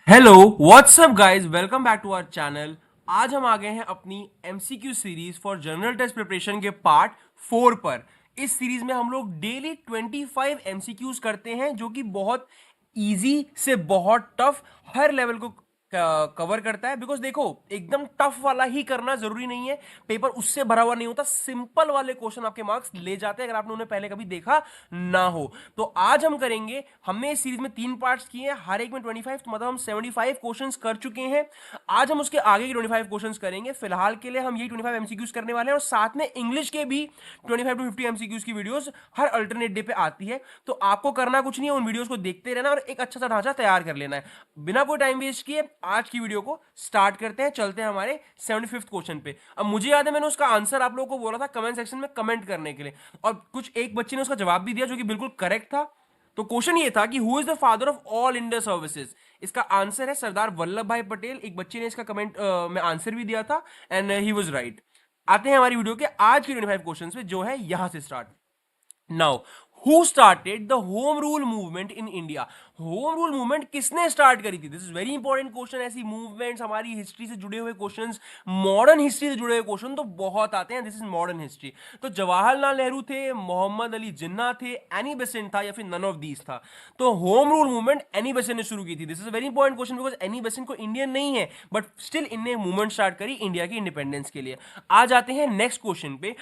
Hello what's up guys, welcome back to our channel. आज हम आ गए हैं अपनी MCQ series for general test preparation के पार्ट 4 पर। इस सीरीज में हम लोग डेली 25 एमसीक्यूज करते हैं, जो कि बहुत इजी से बहुत टफ हर लेवल को कवर करता है। बिकॉज देखो, एकदम टफ वाला ही करना जरूरी नहीं है, पेपर उससे भरा हुआ नहीं होता। सिंपल वाले क्वेश्चन आपके मार्क्स ले जाते हैं अगर आपने उन्हें पहले कभी देखा ना हो। तो आज हम करेंगे, हमने इस सीरीज में 3 पार्ट्स किए हैं, हर एक में 25, तो मतलब हम 75 क्वेश्चंस कर चुके हैं। आज हम उसके आगे के 25 क्वेश्चंस करेंगे। फिलहाल के लिए हम यही 25 एमसीक्यूज करने वाले हैं, और साथ में इंग्लिश के भी 25 to 50 एमसीक्यूज की वीडियोस हर अल्टरनेट डे पे आती है। तो आपको करना कुछ नहीं है, उन वीडियोस को देखते रहना और एक अच्छा सा ढांचा तैयार कर लेना है। बिना कोई टाइम वेस्ट किए आज की वीडियो को स्टार्ट करते हैं। चलते हैं हमारे 75th क्वेश्चन पे। अब मुझे याद है, मैंने उसका आंसर आप लोगों को बोला था कमेंट सेक्शन में कमेंट करने के लिए, और कुछ एक बच्चे ने उसका जवाब भी दिया जो कि बिल्कुल करेक्ट था। तो क्वेश्चन ये था कि who is the father of all India services. इसका आंसर है सरदार वल्लभ भाई पटेल। एक बच्चे ने इसका कमेंट में आंसर भी दिया था, एंड ही वाज राइट। आते हैं हमारी वीडियो के आज के 25 क्वेश्चंस पे, जो है यहां से start. Now, who started the home rule movement in India. Home rule movement किसने स्टार्ट करी थी? This is very important question. ऐसी मूवमेंट्स हमारी हिस्ट्री से जुड़े हुए क्वेश्चंस, मॉडर्न हिस्ट्री से जुड़े हुए क्वेश्चन तो बहुत आते हैं। This is modern history. तो जवाहरलाल नेहरू थे, मोहम्मद अली जिन्ना थे, एनी बेसेंट था, या फिर नन ऑफ दीज था। तो home rule movement Annie Besant ने शुरू की थी। This is very important question, because Annie Besant को इंडियन नहीं है, बट स्टिल इनने मूवमेंट स्टार्ट करी इंडिया की इंडिपेंडेंस के लिए। आ जाते हैं नेक्स्ट क्वेश्चन पे।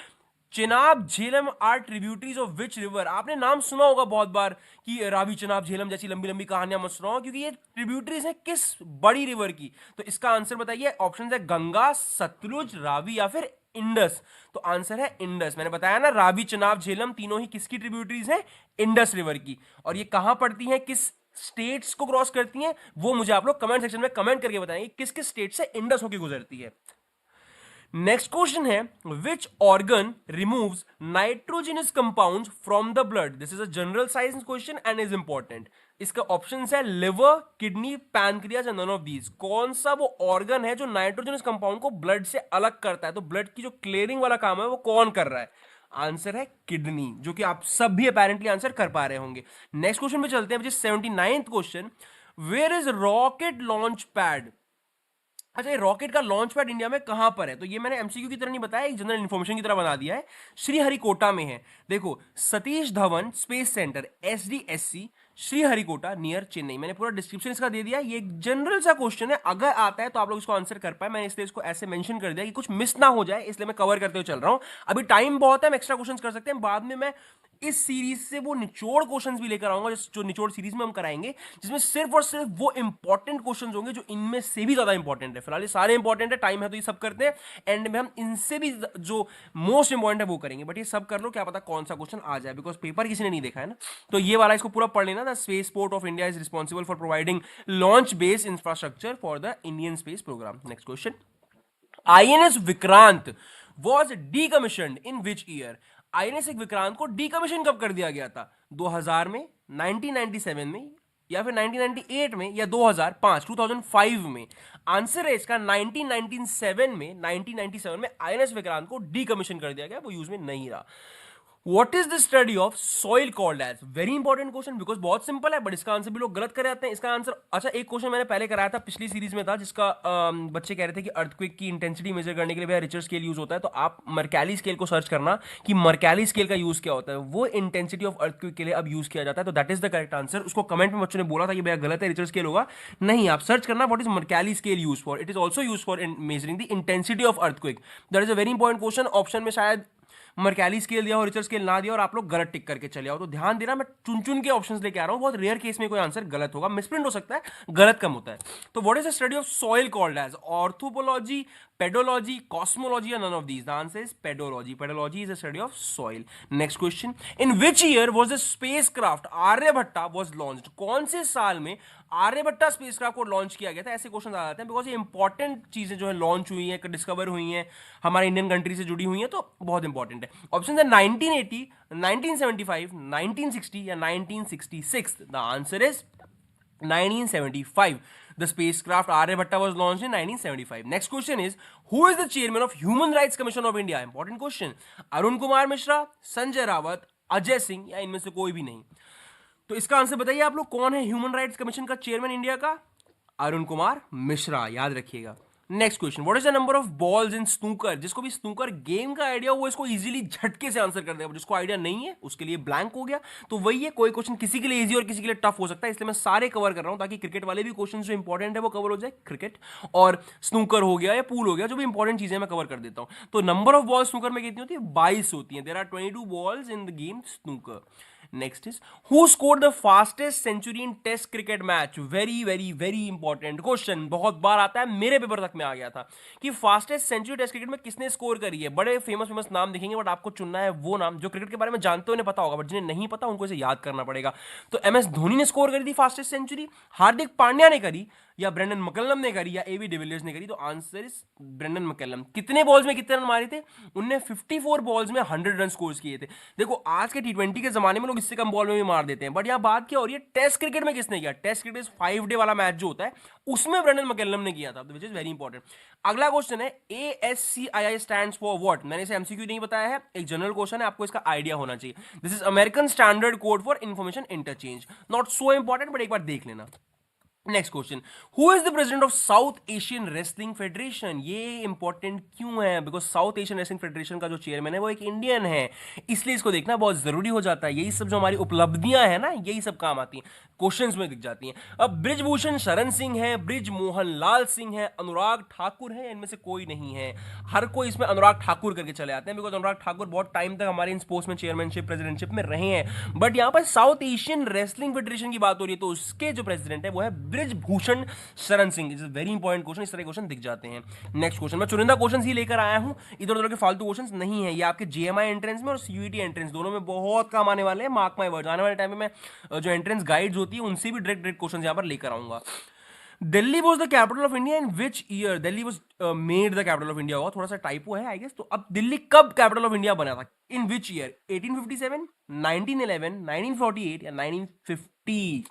Chenab Jhelum are tributaries of which river. आपने नाम सुना होगा बहुत बार कि रावी चिनाब झेलम जैसी लंबी लंबी कहानियां मत सुनाओ, क्योंकि ये ट्रिब्यूटरीज है किस बड़ी रिवर की। तो इसका आंसर बताइए। ऑप्शन है गंगा, सतलुज, रावी या फिर इंडस। तो आंसर है इंडस। मैंने बताया ना, रावी चिनाब झेलम तीनों ही किसकी ट्रिब्यूटरीज हैं? इंडस रिवर की। और ये कहां पड़ती हैं, किस स्टेट्स को क्रॉस करती हैं, वो मुझे आप लोग कमेंट सेक्शन में कमेंट करके बताएंगे किस किस स्टेट से इंडस होकर गुजरती है। नेक्स्ट क्वेश्चन है, which organ removes nitrogenous compounds from the blood. This is a general science question and is important. इसका ऑप्शन है liver, kidney, pancreas, none of these. कौन सा वो ऑर्गन है जो नाइट्रोजनस कंपाउंड को ब्लड से अलग करता है? तो ब्लड की जो क्लियरिंग वाला काम है वो कौन कर रहा है? आंसर है किडनी, जो कि आप सब भी अपेरेंटली आंसर कर पा रहे होंगे। नेक्स्ट क्वेश्चन पे चलते हैं, which is 79th question. Where is rocket launch pad. अच्छा, ये रॉकेट का लॉन्च पैड इंडिया में कहां पर है? तो ये मैंने एमसीक्यू की तरह नहीं बताया, एक जनरल इन्फॉर्मेशन की तरह बना दिया है। श्रीहरिकोटा में है। देखो, Satish Dhawan space centre, SDSC, Sriharikota near Chennai. मैंने पूरा डिस्क्रिप्शन इसका दे दिया। ये एक जनरल सा क्वेश्चन है, अगर आता है तो आप लोग इसको आंसर कर पाए। मैंने इसलिए इसको ऐसे मेंशन कर दिया कि कुछ मिस ना हो जाए, इसलिए मैं कवर करते हुए चल रहा हूं। अभी टाइम बहुत है, हम एक्स्ट्रा क्वेश्चन कर सकते हैं। बाद में मैं इस सीरीज से वो निचोड़ क्वेश्चंस भी लेकर आऊंगा, जो निचोड़ सीरीज में हम कराएंगे, जिसमें सिर्फ और सिर्फ वो इंपॉर्टेंट क्वेश्चंस होंगे जो इनमें से भी ज्यादा इंपॉर्टेंट है। फिलहाल ये सारे इंपॉर्टेंट है, टाइम है तो ये सब करते हैं। एंड में हम इनसे भी जो मोस्ट इंपॉर्टेंट है वो करेंगे। बट ये सब कर लो, क्या पता कौन सा क्वेश्चन आ जाए, बिकॉज पेपर किसी ने नहीं देखा है ना। तो ये वाला इसको पूरा पढ़ लेना। The space port of India is responsible for providing launch based infrastructure for the Indian space programme. Next question, INS Vikrant was decommissioned in which year. INS Vikrant को डीकमीशन कब कर दिया गया था? 2000 में, 1997 में, या फिर 1998 में, या 2005, 2005 में। आंसर है इसका 1997 में आईएनएस विक्रांत को डीकमीशन कर दिया गया, वो यूज में नहीं रहा। What is the study of soil called as? Very important question, because बहुत सिंपल है, बट इसका आंसर भी लोग गलत कर जाते हैं। इसका आंसर, अच्छा, एक क्वेश्चन मैंने पहले कराया था, पिछली सीरीज में था, जिसका बच्चे कह रहे थे कि अर्थक्वेक की इंटेंसिटी मेजर करने के लिए भैया रिचर स्केल यूज होता है। तो आप मर्कैली स्केल को सर्च करना कि मर्कैली स्केल का यूज क्या होता है। वो इंटेंसिटी ऑफ अर्थक्वेक के लिए अब यूज किया जाता है। तो that is the correct answer. उसको कमेंट में बच्चों ने बोला था कि भैया गलत है, रिचर स्केल होगा। नहीं, आप सर्च करना what is Mercalli scale use for. It is also use for measuring the intensity of earthquake. That is a very important question. Option में शायद मर्कैली स्केल दिया और रिचर स्केल ना दिया, और आप लोग गलत टिक करके चले आओ। तो ध्यान देना, मैं चुन चुन के ऑप्शंस लेके आ रहा हूं। बहुत रेयर केस में कोई आंसर गलत होगा, मिसप्रिंट हो सकता है, गलत कम होता है। तो what is the study of soil called as? Orthopology, pedology, cosmology, या none of these? The answer is pedology. Pedology is the study of soil. Next question, in which year was the spacecraft Aryabhata was launched. कौन से साल में Aryabhatta spacecraft को launch किया गया था? ऐसे क्वेश्चन आ जाते हैं, बिकॉज ये इंपॉर्टेंट चीजें जो है लॉन्च हुई हैं, डिस्कवर हुई हैं, हमारे इंडियन कंट्री से जुड़ी हुई हैं, तो बहुत इंपॉर्टेंट है। ऑप्शन है 1980, 1975, 1960 या 1966। The answer is 1975. The spacecraft Aryabhatta was launched in 1975. Next question is, who is the chairman of Human Rights Commission of India? Important question. Arun Kumar Mishra, Sanjay Rawat, Ajay Singh, या इनमें से कोई भी नहीं। तो इसका आंसर बताइए आप लोग, कौन है ह्यूमन राइट्स कमीशन का चेयरमैन इंडिया का? अरुण कुमार मिश्रा, याद रखिएगा। Next question, what is the number of balls in snooker? जिसको भी स्नूकर गेम का आइडिया हो वो इसको इजीली झटके से आंसर कर देगा, जिसको आइडिया नहीं है उसके लिए ब्लैंक हो गया। तो वही है, कोई क्वेश्चन किसी के लिए इजी और किसी के लिए टफ हो सकता है, इसलिए मैं सारे कवर कर रहा हूं ताकि क्रिकेट वाले भी क्वेश्चन जो इंपॉर्टेंट है वो कवर हो जाए। क्रिकेट और स्नूकर हो गया या पूल हो गया, जो भी इंपॉर्टेंट चीजें मैं कवर कर देता हूं। तो नंबर ऑफ बॉल्स स्नूकर में कितनी होती है? 22 होती है। There are 22 balls in the game snooker. Next is, who scored the fastest century in test cricket match? Very very very important question, बहुत बार आता है, मेरे पेपर तक में आ गया था कि फास्टेस्ट सेंचुरी टेस्ट क्रिकेट में किसने स्कोर करी है। बड़े फेमस फेमस नाम दिखेंगे, बट आपको चुनना है वो नाम जो क्रिकेट के बारे में जानते हो, उन्हें पता होगा, बट जिन्हें नहीं पता उनको इसे याद करना पड़ेगा। तो एम एस धोनी ने स्कोर करी थी फास्टेस्ट सेंचुरी, हार्दिक पांड्या ने करी, या ब्रेंडन मैकलम ने करी, या एबी डिविलियर्स ने करी? तो आंसर इज ब्रेंडन मैकलम। कितने बॉल्स में कितने रन मारे थे? उनने 54 बॉल्स में 100 रन स्कोर किए थे। देखो आज के टी20 के जमाने में लोग इससे कम बॉल में भी मार देते हैं, बट यहां बात क्या हो रही है? टेस्ट क्रिकेट में किसने किया? टेस्ट क्रिकेट 5 डे वाला मैच जो होता है उसमें ब्रेंडन मैकलम ने किया था, विच इज वेरी इंपॉर्टेंट। अगला क्वेश्चन है, ASCII स्टैंड्स फॉर व्हाट? मैंने इसे एमसीक्यू नहीं बताया है, एक जनरल क्वेश्चन है, आपको इसका आइडिया होना चाहिए। This is American standard code for information interchange. Not so important, but एक बार देख लेना। Next question, who is the president of south Asian wrestling federation? ये इंपॉर्टेंट क्यों है? Because south Asian wrestling federation का जो चेयरमैन है वो एक इंडियन है, इसलिए इसको देखना बहुत जरूरी हो जाता है। यही सब जो हमारी उपलब्धियां हैं ना, यही सब काम आती हैं, क्वेश्चंस में दिख जाती हैं। अब ब्रिजभूषण शरण सिंह है, ब्रिज मोहन लाल सिंह है, अनुराग ठाकुर है, इनमें से कोई नहीं है। हर कोई इसमें अनुराग ठाकुर करके चले आते हैं, बिकॉज अनुराग ठाकुर बहुत टाइम तक हमारे इन स्पोर्ट्स में चेयरमैनशिप प्रेसिडेंटशिप में रहे हैं। बट यहाँ पर साउथ एशियन रेसलिंग फेडरेशन की बात हो रही है, तो उसके जो प्रेसिडेंट है वो है Brijbhushan Sharan Singh. Is very important question, इस तरह क्वेश्चन दिख जाते हैं। नेक्स्ट क्वेश्चन, मैं चुनिंदा क्वेश्चन ही लेकर आया हूं, इधर उधर के फालतू क्वेश्चन नहीं है। ये आपके जीएमआई एंट्रेंस में और सीयूईटी एंट्रेंस दोनों में बहुत काम आने वाले हैं। मार्क माय वर्ड्स, आने वाले टाइम में मैं जो एंट्रेंस गाइड्स होती है उनसे भी डायरेक्ट क्वेश्चन यहां पर लेकर आऊंगा। Delhi was the capital of India in which year? Delhi was made the capital of India, होगा, थोड़ा सा टाइपो है आई गेस। तो अब दिल्ली कब कैपिटल ऑफ इंडिया बना था? इन विच ईयर? 1857, 1911, 1948 या 1950?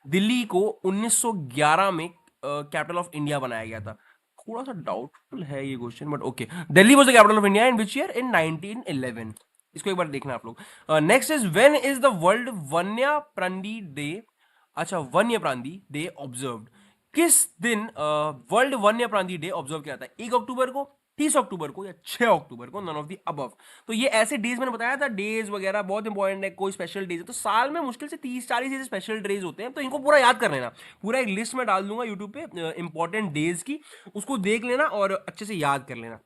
दिल्ली को 1911 में कैपिटल ऑफ इंडिया बनाया गया था। थोड़ा सा डाउटफुल है ये question, but okay. Delhi was the capital of India in which year? In 1911। इसको एक बार देखना आप लोग। Next is, when is the world वन्य प्राणी डे? अच्छा, वन्य प्राणी डे ऑब्जर्व्ड किस दिन? वर्ल्ड वन्य प्राणी डे ऑब्जर्व किया था? 1 अक्टूबर को, 30 अक्टूबर को, या 6 अक्टूबर को? None of the above. तो ये ऐसे डेज मैंने बताया था, डेज वगैरह बहुत इंपॉर्टेंट है। कोई स्पेशल डेज है तो साल में मुश्किल से 30-40 ऐसे स्पेशल डेज होते हैं, तो इनको पूरा याद कर लेना। पूरा एक लिस्ट में डाल दूंगा यूट्यूब पे इंपॉर्टेंट डेज की, उसको देख लेना और अच्छे से याद कर लेना।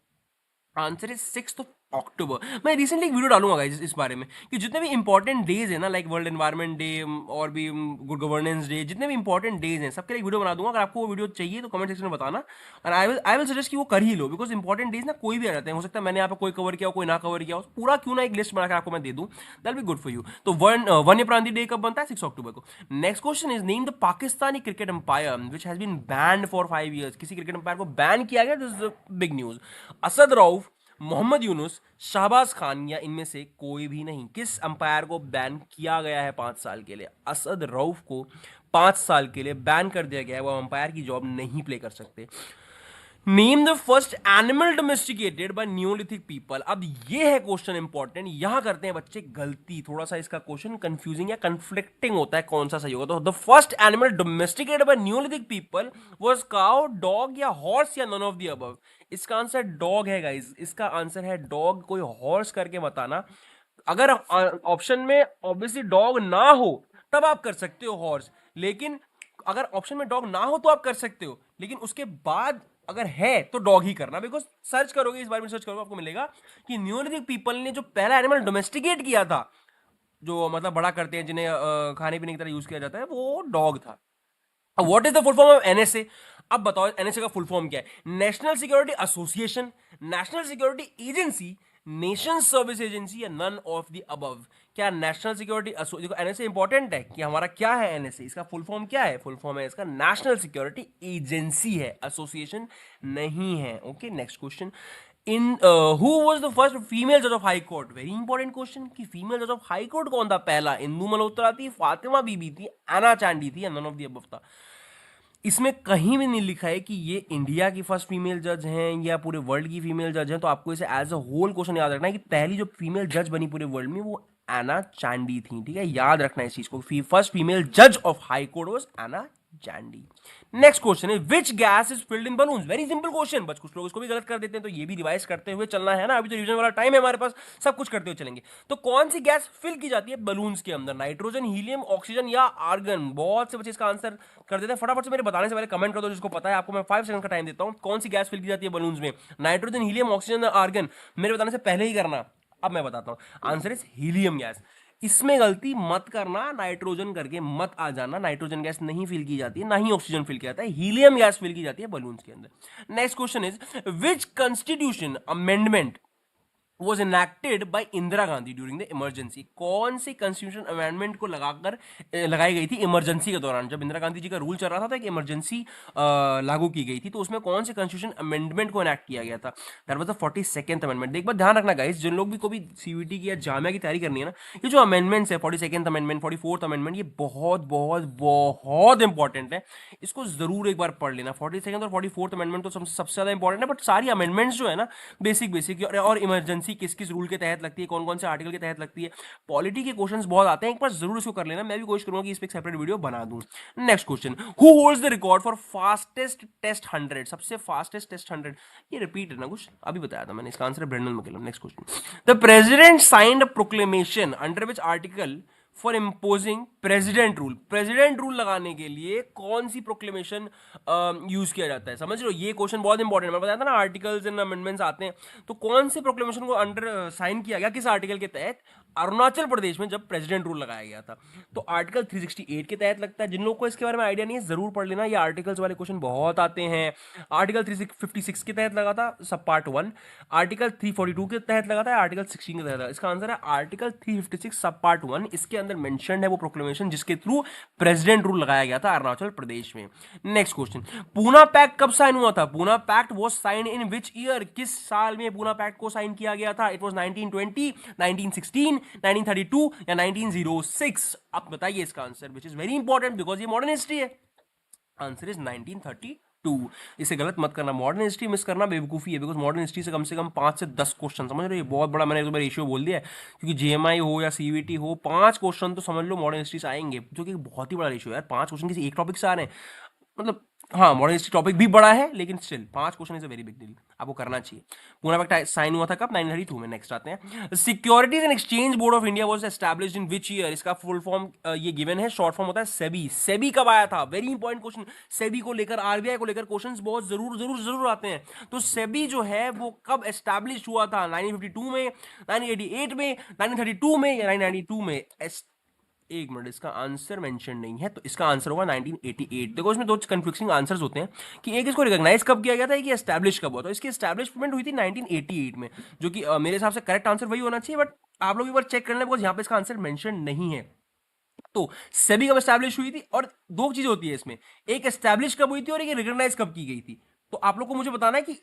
आंसर इज 6 अक्टूबर। मैं रिसेंटली एक वीडियो डालूंगा गाइस इस बारे में कि जितने भी इंपॉर्टेंट डेज है ना, लाइक वर्ल्ड एनवायरनमेंट डे और भी गुड गवर्नेंस डे, जितने भी इंपॉर्टेंट डेज हैं सबके लिए एक वीडियो बना दूंगा। अगर आपको वो वीडियो चाहिए तो कमेंट सेक्शन में बताना, और आई विल सजेस्ट कि वो कर ही लो, बिकॉज इंपॉर्टेंट डेज ना कोई भी आ जाते हैं। हो सकता है मैंने यहाँ पे कोई कवर किया हो, कोई ना कवर किया हो, पूरा क्यों ना एक लिस्ट बनाकर आपको मैं दे दूं, that be good for you. तो वन्य प्रांति डे कब बनता है? 6 अक्टूबर को। Next question is, name the Pakistani cricket umpire which has been banned for 5 years। किसी क्रिकेट एम्पायर को बैन किया गया, this is big news. Asad Rauf, Mohammad Yunus, Shahbaz Khan, या इनमें से कोई भी नहीं? किस अंपायर को बैन किया गया है 5 साल के लिए? असद रऊफ को 5 साल के लिए बैन कर दिया गया है, वो अंपायर की जॉब नहीं प्ले कर सकते। Name the first animal domesticated by neolithic people. अब ये है क्वेश्चन इंपॉर्टेंट, यहां करते हैं बच्चे गलती, थोड़ा सा इसका क्वेश्चन कंफ्यूजिंग या कंफ्लिक्टिंग होता है, कौन सा सही होगा। तो the first animal domesticated by neolithic people was cow, dog, या हॉर्स, या नन ऑफ द अबव? इसका आंसर डॉग है गाइस, इसका आंसर है डॉग। कोई हॉर्स करके बताना। अगर ऑप्शन में ऑब्वियसली डॉग ना हो तब आप कर सकते हो हॉर्स, लेकिन अगर ऑप्शन में डॉग ना हो तो आप कर सकते हो, लेकिन उसके बाद अगर है तो डॉग ही करना। बिकॉज सर्च करोगे, इस बारे में सर्च करोगे, आपको मिलेगा कि न्यूलिथिक पीपल ने जो पहला एनिमल डोमेस्टिकेट किया था, जो मतलब बड़ा करते हैं, जिन्हें खाने पीने की तरह यूज किया जाता है, वो डॉग था। What is the full form of NSA? अब बताओ एनएसए का फुल फॉर्म क्या है? National security association, national security agency, nation service agency, या नन ऑफ द अबव? क्या नेशनल सिक्योरिटी देखो एनएसए इंपॉर्टेंट है कि हमारा क्या है एनएसए, इसका फुल फॉर्म क्या है? फुल फॉर्म है इसका नेशनल सिक्योरिटी एजेंसी है, एसोसिएशन नहीं है। Okay, next question, in who was the first female जज of high court? Very important question कि फीमेल जज ऑफ हाई कोर्ट कौन था पहला? इंदु मल्होत्रा थी, फातिमा बीबी थी, एना चांडी थी, या नन ऑफ द अबव था? इसमें कहीं भी नहीं लिखा है कि ये इंडिया की फर्स्ट फीमेल जज हैं या पूरे वर्ल्ड की फीमेल जज हैं। तो आपको इसे एज अ होल क्वेश्चन याद रखना है कि पहली जो फीमेल जज बनी पूरे वर्ल्ड में वो एना चांडी थी। ठीक है, याद रखना है इस चीज को, फर्स्ट फीमेल जज of high court was Anna Chandy. Next question है which gas is filled in balloons. Very simple question, बस कुछ लोग इसको भी गलत कर देते हैं, तो ये भी रिवाइज करते हुए चलना है ना, अभी तो रिवीजन वाला टाइम है हमारे पास, सब कुछ करते हुए चलेंगे। तो कौन सी गैस फिल की जाती है बलून्स के अंदर, नाइट्रोजन, हीलियम, ऑक्सीजन या आर्गन। बहुत से बच्चे इसका आंसर कर देते हैं, फटाफट से मेरे बताने से पहले कमेंट कर दो जिसको पता है, आपको मैं 5 सेकंड का टाइम देता हूं। कौन सी गैस फिल की जाती है बलून्स में, नाइट्रोजन, हीलियम, ऑक्सीजन, आर्गन। मेरे बताने से पहले ही करना, अब मैं बताता हूं। Answer is helium gas. इसमें गलती मत करना, नाइट्रोजन करके मत आ जाना, नाइट्रोजन गैस नहीं फिल की जाती है, ना ही ऑक्सीजन फिल किया जाता है, हीलियम गैस फिल की जाती है बलून्स के अंदर। Next question is which constitution amendment was enacted by Indira Gandhi during the emergency. कौन सी कॉन्स्टिट्यूशन अमेंडमेंट को लगाई गई थी इमरजेंसी के दौरान, जब इंदिरा गांधी जी का रूल चल रहा था तो एक इमरजेंसी लागू की गई थी, तो उसमें कौन से कॉन्स्टिट्यूशन अमेंडमेंट को इनेक्ट किया गया था। That was the 42nd amendment. एक बार ध्यान रखना गाइस, जिन लोग भी को भी सीयूईटी की या जामिया की तैयारी करनी है ना, ये जो अमेंडमेंट्स है 42nd अमेंडमेंट, 44th अमेंडमेंट, ये बहुत बहुत बहुत इंपॉर्टेंट है, इसको जरूर एक बार पढ़ लेना। 42nd और 44th अमेंडमेंट तो सबसे ज्यादा इंपॉर्टेंट है, बट सारी अमेंडमेंट्स जो है ना बेसिक बेसिक, और इमरजेंसी किस किस रूल के तहत लगती है, कौन कौन से आर्टिकल के तहत लगती है, पॉलिटी के क्वेश्चंस बहुत आते हैं, एक बार जरूर इसको कर लेना। मैं भी कोशिश करूंगा कि इस पे एक सेपरेट वीडियो बना दूं। Next question, who holds the record for fastest test 100। सबसे फास्टेस्ट टेस्ट 100, ये रिपीट है ना, कुछ अभी बताया था मैंने, इसका आंसर है Brendon McCullum. Next question, the president signed a proclamation under which article for imposing president rule. President rule लगाने के लिए कौन सी प्रोक्लेमेशन यूज किया जाता है, समझ लो, ये क्वेश्चन बहुत इंपॉर्टेंट है। मैं बताया था ना आर्टिकल्स एंड अमेंडमेंट्स आते हैं, तो कौन से प्रोक्लेमेशन को अंडर साइन किया गया, किस आर्टिकल के तहत, अरुणाचल प्रदेश में जब प्रेसिडेंट रूल लगाया गया था, तो आर्टिकल 368 के तहत लगता है। जिन लोगों को इसके बारे में आइडिया नहीं है जरूर पढ़ लेना, ये आर्टिकल्स वाले क्वेश्चन बहुत आते हैं। आर्टिकल 356 के तहत लगा था सब पार्ट 1, आर्टिकल 342 के तहत लगा था, आर्टिकल 16 के तहत लगा। इसका आंसर है आर्टिकल 356 सब पार्ट 1, इसके अंदर मेंशन्ड है वो प्रोक्लेमेशन जिसके थ्रू प्रेसिडेंट रूल लगाया गया था अरुणाचल प्रदेश में। नेक्स्ट क्वेश्चन, पूना पैक्ट कब साइन हुआ था। Poona pact was sign in which year, किस साल में पूना पैक्ट को साइन किया गया था। इट वाज 1920, 1916, 1932 या 1906। अब बताइए इसका answer, which is very important because ये मॉडर्न हिस्ट्री है। Answer is 1932। इसे गलत मत करना, मॉडर्न हिस्ट्री मिस करना बेवकूफ़ी है, बिकॉज मॉडर्न हिस्ट्री से कम 5 से 10 क्वेश्चन, समझ रहे हो, ये बहुत बड़ा मैंने तुम्हें रेशियो बोल दिया है, क्योंकि जेएमआई हो या सीवीटी हो 5 क्वेश्चन तो समझ लो मॉडर्न हिस्ट्री से आएंगे, जो कि बहुत ही बड़ा रेशियो है यार। 5 क्वेश्चन किसी एक टॉपिक से आ रहे हैं, मतलब हाँ मॉडर्न हिस्ट्री टॉपिक भी बड़ा है, लेकिन still 5 question is a very big deal, आपको करना चाहिए। पूना पैक्ट साइन हुआ था कब, 1932 में। नेक्स्ट आते हैं, securities and exchange board of India was established in which year. इसका फुल फॉर्म ये गिवन है, शॉर्ट फॉर्म होता है सेबी। सेबी कब आया था, वेरी इंपॉर्टेंट क्वेश्चन, सेबी को लेकर, आरबीआई को लेकर क्वेश्चंस बहुत जरूर जरूर जरूर आते हैं। तो सेबी जो है वो कब एस्टैब्लिश हुआ था, 1952 में, 1988 में, 1932 में या 1992 में। एक मिनट, इसका आंसर मेंशन नहीं है, तो इसका आंसर होगा 1988। देखो इसमें दो कंफ्यूजिंग आंसर्स होते हैं कि एक इसको रिकॉग्नाइज कब किया गया था, एक एस्टैब्लिश कब हुआ। तो इसकी एस्टैब्लिशमेंट हुई थी 1988 में, जो कि मेरे हिसाब से करेक्ट आंसर वही होना चाहिए, बट आप लोग एक बार चेक कर लें, बिकॉज यहाँ पे इसका आंसर मेंशन नहीं है। तो सेबी कब एस्टैब्लिश हुई थी, और दो चीजें होती है इसमें, एक एस्टैब्लिश कब हुई थी और एक रिकॉग्नाइज कब की गई थी। तो आप लोग को मुझे बताना है कि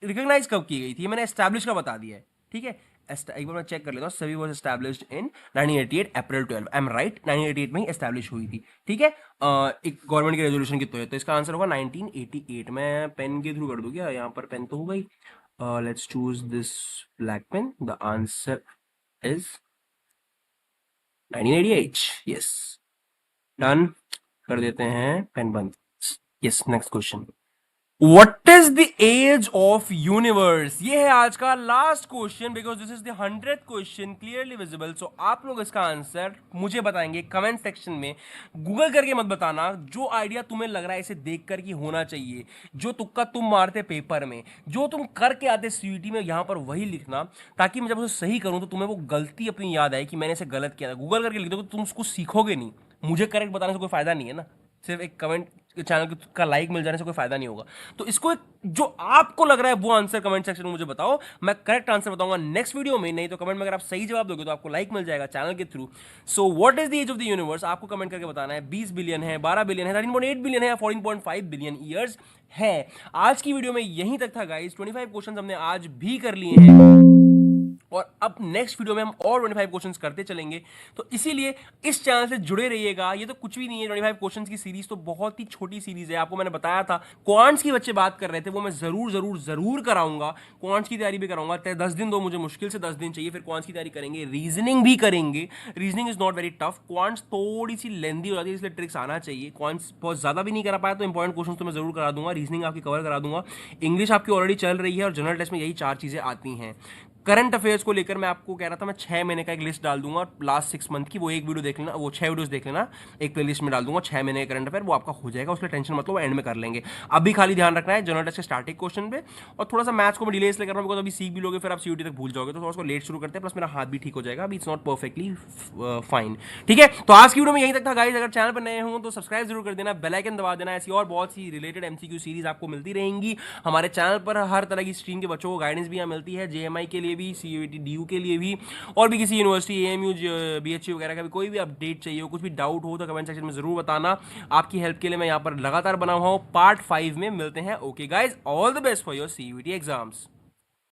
रिकॉग्नाइज कब की गई थी, मैंने एस्टैब्लिश का बता दिया है, ठीक है। एक बार मैं चेक कर लेता हूँ, SEBI was established in 1988 April 12, I am right, 1988 में ही एस्टैब्लिश हुई थी, ठीक है। एक गवर्नमेंट की रेजोल्यूशन की तो इसका आंसर होगा 1988। मैं पेन के थ्रू कर दूं क्या, यहाँ पर पेन तो होगा ही, let's choose this black pen, the answer is 1988, yes, done कर देते हैं, पेन बंद, yes. Next question, What is the age of universe? ये है आज का last question, because this is the 100th question clearly visible. So आप लोग इसका आंसर मुझे बताएंगे कमेंट सेक्शन में, गूगल करके मत बताना, जो आइडिया तुम्हें लग रहा है इसे देख कर कि होना चाहिए, जो तुक्का तुम मारते पेपर में, जो तुम करके आते सीयूईटी में, यहाँ पर वही लिखना, ताकि मैं जब उसे सही करूँ तो तुम्हें वो गलती अपनी याद आए कि मैंने इसे गलत किया था। गूगल करके लिख दो तो तुम उसको सीखोगे नहीं, मुझे करेक्ट बताने से कोई फायदा नहीं है ना, सिर्फ एक कमेंट चैनल का लाइक मिल जाने से कोई फायदा नहीं होगा। तो इसको जो आपको लग रहा है वो आंसर कमेंट सेक्शन में मुझे बताओ, मैं करेक्ट आंसर बताऊंगा नेक्स्ट वीडियो में, नहीं तो कमेंट में अगर आप सही जवाब दोगे तो आपको लाइक मिल जाएगा चैनल के थ्रू। So what is the age of the universe, आपको कमेंट करके बताना है। 20 बिलियन है, 12 बिलियन है, 13.8 बिलियन है या 14.5 बिलियन ईयर्स है। आज की वीडियो में यहीं तक था गाइस, 25 क्वेश्चन हमने आज भी कर लिए हैं। और अब नेक्स्ट वीडियो में हम और 25 क्वेश्चंस करते चलेंगे, तो इसीलिए इस चैनल से जुड़े रहिएगा। ये तो कुछ भी नहीं है, 25 क्वेश्चंस की सीरीज तो बहुत ही छोटी सीरीज है। आपको मैंने बताया था क्वांट्स की बच्चे बात कर रहे थे, वो मैं जरूर जरूर जरूर कराऊंगा। क्वांट्स की तैयारी भी कराऊंगा। 10 दिन दो मुझे, मुश्किल से 10 दिन चाहिए, फिर क्वांट्स की तैयारी करेंगे, रीजनिंग भी करेंगे। Reasoning is not very tough, quants थोड़ी सी लेंदी हो जाती है, इसलिए ट्रिक्स आना चाहिए। क्वांट्स बहुत ज्यादा भी नहीं करा पाया तो इंपॉर्टेंट क्वेश्चन तो मैं जरूर करा दूंगा। रीजनिंग आपकी कवर करा दूंगा। इंग्लिश आपकी ऑलरेडी चल रही है और जनरल टेस्ट में यही 4 चीजें आती हैं। करंट अफेयर्स को लेकर मैं आपको कह रहा था, मैं 6 महीने का एक लिस्ट डाल दूंगा लास्ट 6 मंथ की, वो एक वीडियो देख लेना, वो 6 वीडियोस देख लेना, एक प्लेलिस्ट में डाल दूंगा 6 महीने का करंट अफेयर, वो आपका हो जाएगा, उसका टेंशन मतलब एंड में कर लेंगे। अभी खाली ध्यान रखना है जनरल टेस्ट के स्टार्टिंग क्वेश्चन पे, और थोड़ा सा मैथ्स को मैं डिले इसलिए कर रहा हूँ बिकॉज अभी सीख भी लोगे फिर आप सीयूटी तक भूल जाओगे, तो थोड़ा सा लेट शुरू करते हैं, प्लस मेरा हाथ भी ठीक हो जाएगा, अभी इट्स नॉट परफेक्टली फाइन। ठीक है, तो आज की वीडियो में यहीं तक था गाइस। अगर चैनल पर नए हो तो सब्सक्राइब जरूर कर देना, बेल आइकन दबा देना, ऐसी और बहुत सी रिलेटेड एमसीक्यू सीरीज आपको मिलती रहेंगी हमारे चैनल पर। हर तरह की स्ट्रीम के बच्चों को गाइडेंस भी यहाँ मिलती है, जेएमआई के लिए भी, सीयूटी डीयू के लिए भी, और भी किसी यूनिवर्सिटी एएमयू बीएचयू वगैरह का भी कोई भी अपडेट चाहिए हो, कुछ भी डाउट हो तो कमेंट सेक्शन में जरूर बताना। आपकी हेल्प के लिए मैं यहाँ पर लगातार बना हुआ हूँ। पार्ट 5 में मिलते हैं। Okay guys, all the best for your CUT exams.